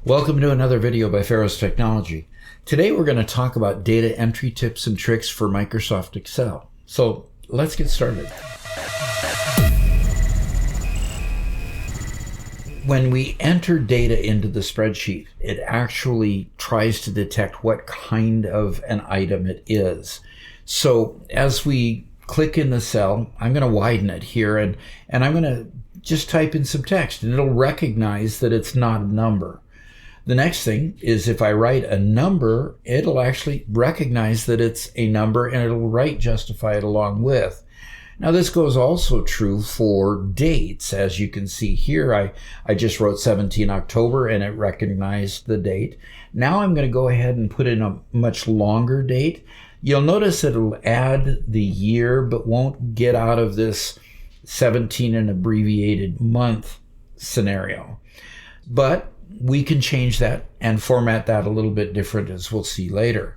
Welcome to another video by Pharaoh's Technology. Today we're going to talk about data entry tips and tricks for Microsoft Excel. So let's get started. When we enter data into the spreadsheet, it actually tries to detect what kind of an item it is. So as we click in the cell, I'm going to widen it here and I'm going to just type in some text and it'll recognize that it's not a number. The next thing is if I write a number, it'll actually recognize that it's a number and it'll justify it along with. Now this goes also true for dates. As you can see here, I just wrote 17 October and it recognized the date. Now I'm going to go ahead and put in a much longer date. You'll notice it'll add the year but won't get out of this 17 and abbreviated month scenario. But we can change that and format that a little bit different, as we'll see later.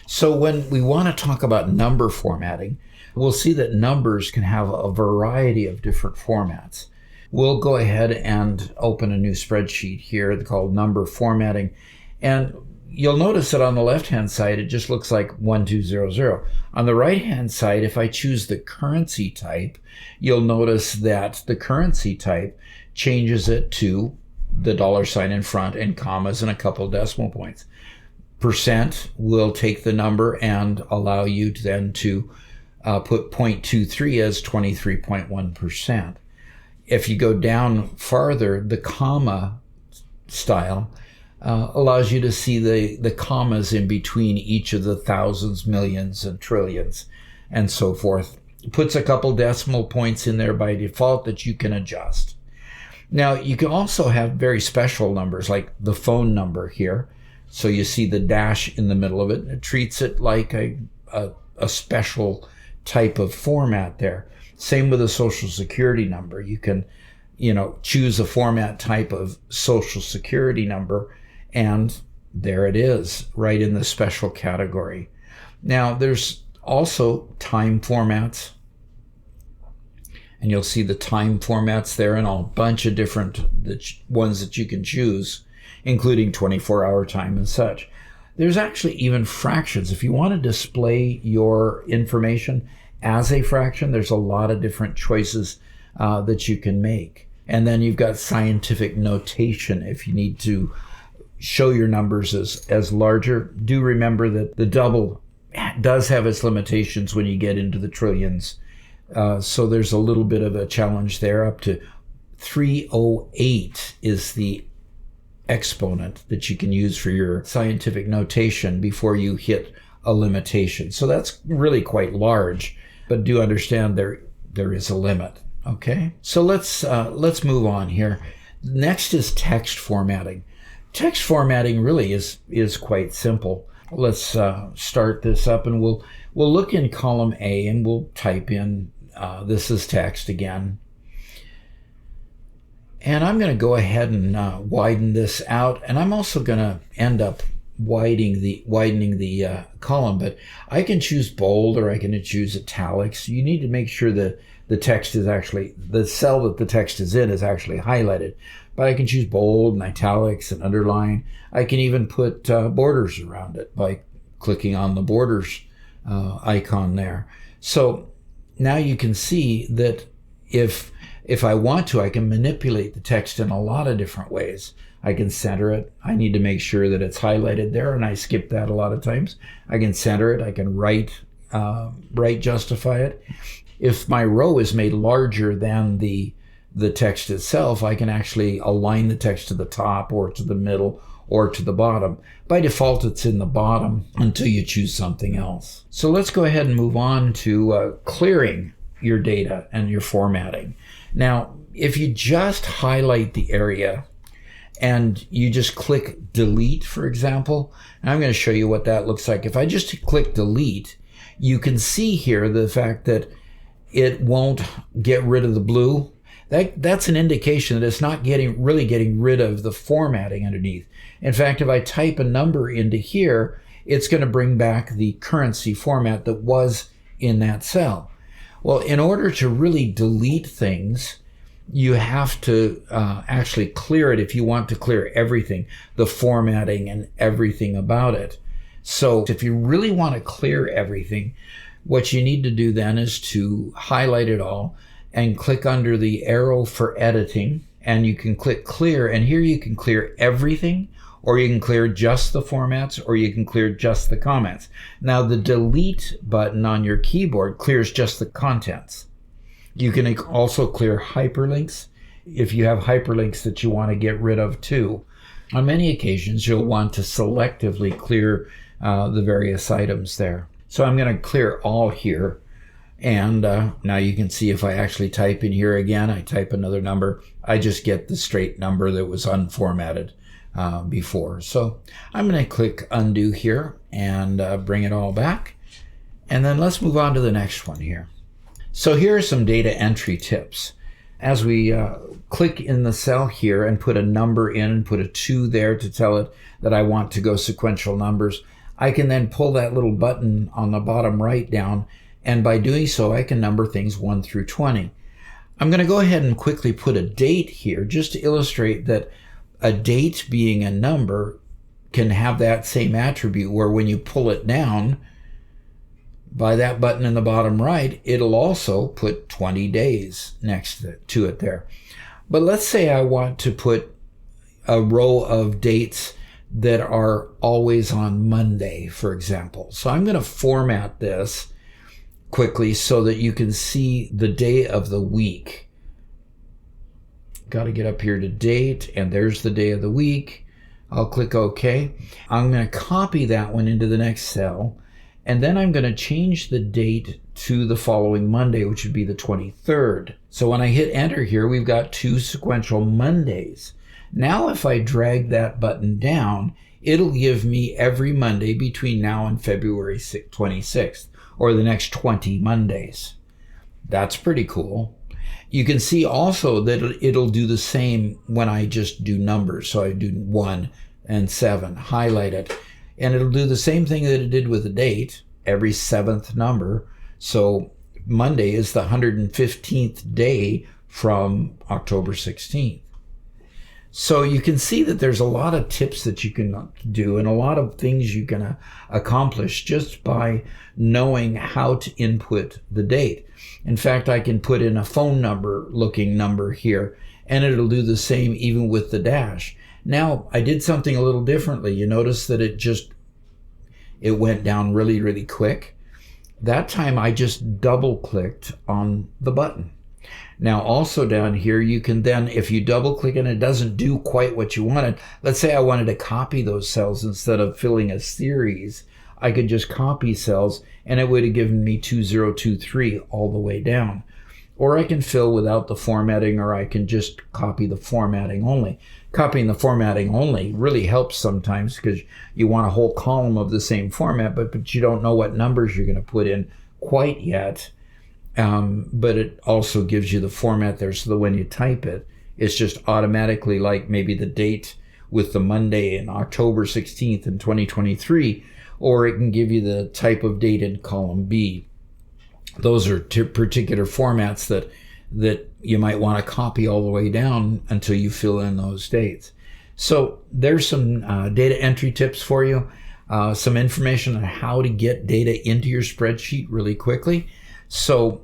So when we want to talk about number formatting, we'll see that numbers can have a variety of different formats. We'll go ahead and open a new spreadsheet here called number formatting. And you'll notice that on the left-hand side, it just looks like 1200. On the right-hand side, if I choose the currency type, you'll notice that the currency type changes it to the $sign in front and commas and a couple decimal points. Percent will take the number and allow you to then to put 0.23 as 23.1%. If you go down farther, the comma style allows you to see the commas in between each of the thousands, millions, and trillions, and so forth. It puts a couple decimal points in there by default that you can adjust. Now, you can also have very special numbers like the phone number here. So you see the dash in the middle of it. It treats it like a special type of format there. Same with a social security number. You can, choose a format type of social security number, and there it is, right in the special category. Now, there's also time formats. And you'll see the time formats there and a bunch of different ones that you can choose, including 24-hour time and such. There's actually even fractions. If you want to display your information as a fraction, there's a lot of different choices that you can make. And then you've got scientific notation if you need to show your numbers as larger. Do remember that the double does have its limitations when you get into the trillions. So there's a little bit of a challenge there. Up to 308 is the exponent that you can use for your scientific notation before you hit a limitation. So that's really quite large, but do understand there is a limit. Okay, so let's move on here. Next is text formatting. Text formatting really is quite simple. Let's start this up, and we'll look in column A and we'll type in this is text again. And I'm going to go ahead and widen this out, and I'm also going to end up widening the column, but I can choose bold or I can choose italics. You need to make sure that the text is actually, the cell that the text is in is actually highlighted. But I can choose bold and italics and underline. I can even put borders around it by clicking on the borders icon there. So now you can see that if I want to, I can manipulate the text in a lot of different ways. I can center it. I need to make sure that it's highlighted there, and I skip that a lot of times. I can center it. I can right justify it. If my row is made larger than the text itself, I can actually align the text to the top or to the middle or to the bottom. By default, it's in the bottom until you choose something else. So let's go ahead and move on to clearing your data and your formatting. Now, if you just highlight the area and you just click delete, for example, and I'm going to show you what that looks like. If I just click delete, you can see here the fact that it won't get rid of the blue. That's an indication that it's not really getting rid of the formatting underneath. In fact, if I type a number into here, it's going to bring back the currency format that was in that cell. Well, in order to really delete things, you have to actually clear it if you want to clear everything, the formatting and everything about it. So if you really want to clear everything, what you need to do then is to highlight it all and click under the arrow for editing, and you can click clear, and here you can clear everything, or you can clear just the formats, or you can clear just the comments. Now the delete button on your keyboard clears just the contents. You can also clear hyperlinks if you have hyperlinks that you want to get rid of too. On many occasions, you'll want to selectively clear the various items there. So I'm going to clear all here. And now you can see if I actually type in here again, I type another number, I just get the straight number that was unformatted before. So I'm going to click undo here and bring it all back. And then let's move on to the next one here. So here are some data entry tips. As we click in the cell here and put a number in and put a 2 there to tell it that I want to go sequential numbers, I can then pull that little button on the bottom right down, and by doing so I can number things 1 through 20. I'm going to go ahead and quickly put a date here just to illustrate that a date being a number can have that same attribute where when you pull it down by that button in the bottom right, it'll also put 20 days next to it there. But let's say I want to put a row of dates that are always on Monday, for example. So I'm going to format this quickly so that you can see the day of the week. Got to get up here to date, and there's the day of the week. I'll click OK. I'm going to copy that one into the next cell, and then I'm going to change the date to the following Monday, which would be the 23rd. So when I hit enter here, we've got 2 sequential Mondays. Now if I drag that button down, it'll give me every Monday between now and February 26th, or the next 20 Mondays. That's pretty cool. You can see also that it'll do the same when I just do numbers. So I do 1 and 7, highlight it, and it'll do the same thing that it did with the date, every 7th number. So Monday is the 115th day from October 16th. So you can see that there's a lot of tips that you can do and a lot of things you can accomplish just by knowing how to input the date. In fact, I can put in a phone number looking number here, and it'll do the same even with the dash. Now, I did something a little differently. You notice that it went down really, really quick. That time I just double clicked on the button. Now also down here, you can then, if you double click and it doesn't do quite what you wanted, let's say I wanted to copy those cells instead of filling a series, I could just copy cells and it would have given me 2023 all the way down. Or I can fill without the formatting, or I can just copy the formatting only. Copying the formatting only really helps sometimes because you want a whole column of the same format, but you don't know what numbers you're going to put in quite yet. But it also gives you the format there so that when you type it, it's just automatically like maybe the date with the Monday in October 16th in 2023, or it can give you the type of date in column B. Those are particular formats that you might want to copy all the way down until you fill in those dates. So there's some data entry tips for you, some information on how to get data into your spreadsheet really quickly. So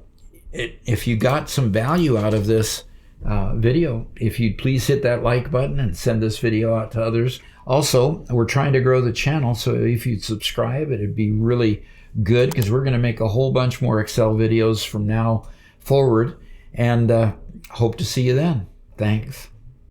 if you got some value out of this video, if you'd please hit that like button and send this video out to others. Also, we're trying to grow the channel, so if you'd subscribe, it'd be really good because we're going to make a whole bunch more Excel videos from now forward, and hope to see you then. Thanks.